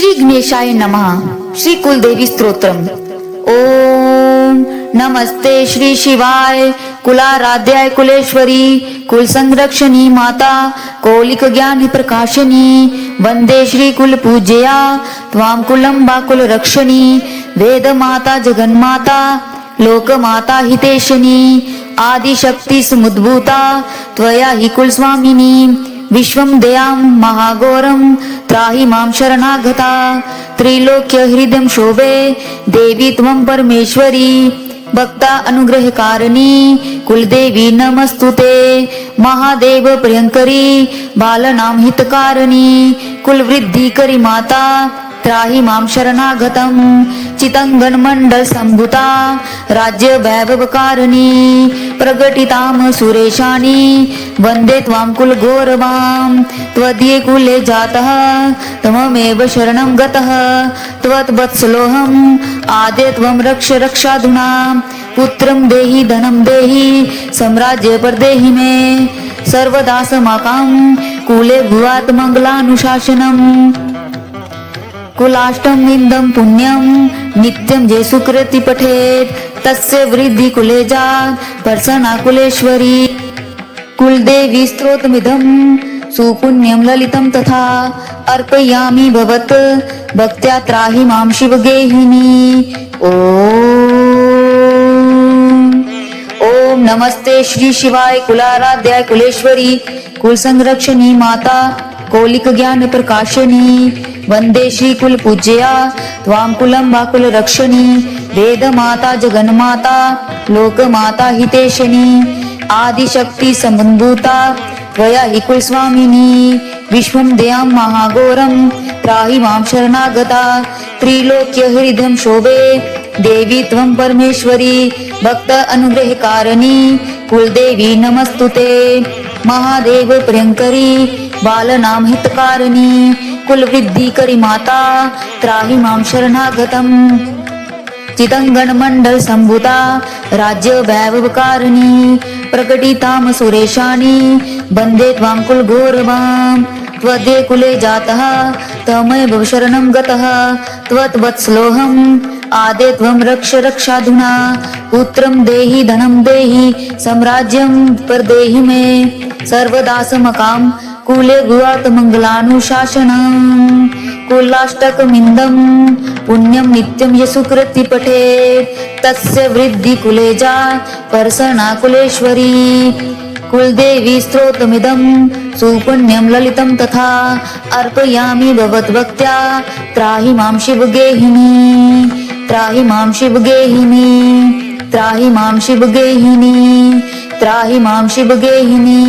श्री गणेशाय नमः. श्री कुलदेवी स्तोत्रम. ओम नमस्ते श्री शिवाय कुलाराध्याय कुलेश्वरी कुल संरक्षणी माता कौलिक ज्ञान प्रकाशनी वंदे श्री कुल पूज्या त्वाम कुलंबा कुल रक्षणी वेद माता जगन्माता लोक माता हितेशनी आदिशक्ती समुद्भूता त्वया हि कुल स्वामिनी विश्वं दयां महाघोरं त्राहि मां शरणागता त्रिलोक्य हृदयं शोभे देवी त्वं परमेश्वरी भक्ता अनुग्रहकारिणी कुलदेवी नमस्तुते महादेव प्रियंकरी बालनां हितकारिणी कुलवृद्धि करी माता त्राहि मां शरणागतं चितंगन मंडल संभूता राज्य वैभवकारिणी प्रगटितां सुरेशानी वंदे त्वां कुल गौरवां त्वदीये कुले जातः त्वमेव शरणं गतः त्वद्वत्सलोऽहम् आदे त्वं रक्ष रक्षाधुना पुत्रं देहि धनं देहि साम्राज्य परदेहि मे सर्वदा समाकां कुले भुवात् मंगलानुशासनम् कुलाष्टमिन्दं पुण्यं नित्यं जे सुकृति पठेत् तस्य वृद्धि कुले जात पर्सना कुलेश्वरी कुलदेवी स्तोत्रमिदं सुपुण्यं ललितं तथा अर्पयामि भवत् भक्त्या त्राहि मां शिवगेहिनी. ओम नमस्ते श्री शिवाय कुलाराध्याय कुलेश्वरी कुल संरक्षणी माता कौलिक ज्ञान प्रकाशनी वंदे श्री कुल पूज्या त्वां कुलंबा कुल रक्षणी वेद माता जगन्माता लोक माता हितेशनी आदिशक्ती समुद्भूता त्वया हि कुल स्वामिनी विश्वं दयां महाघोरं त्राहि मां शरणागता त्रिलोक्य हृदयं शोभे देवी त्वं परमेश्वरी भक्त अनुग्रहकारिणी कुलदेवी नमस्तुते महादेव प्रियंकरी बालनां हितकारिणी कुलवृद्धि करी माता त्राहि मां शरणागतं चितंगन मंडल संभूता राज्य वैभवकारिणी प्रकटितां सुरेशानी वंदे त्वां कुल गौरवां त्वदीये कुले जातः त्वमेव शरणं गतः त्वद्वत्सलोऽहम् आदे त्वं रक्ष रक्षाधुना पुत्रं देहि धनं देहि साम्राज्यं परदेहि मे सर्वदा समकां कुले भुवात् मंगलानुशासनं कुलाष्टकमिन्दं पुण्यं नित्यं यशुकृति पठेत् तस्य वृद्धि कुले जात पर्सना कुलेश्वरी कुलदेवी स्तोत्रमिदं सुपुण्यं ललितं तथा अर्पयामि भवद्भक्त्या त्राहि मां शिवगेहिनी त्राहि मां शिवगेहिनी त्राहि मां शिवगेहिनी त्राहि मां शिवगेहिनी.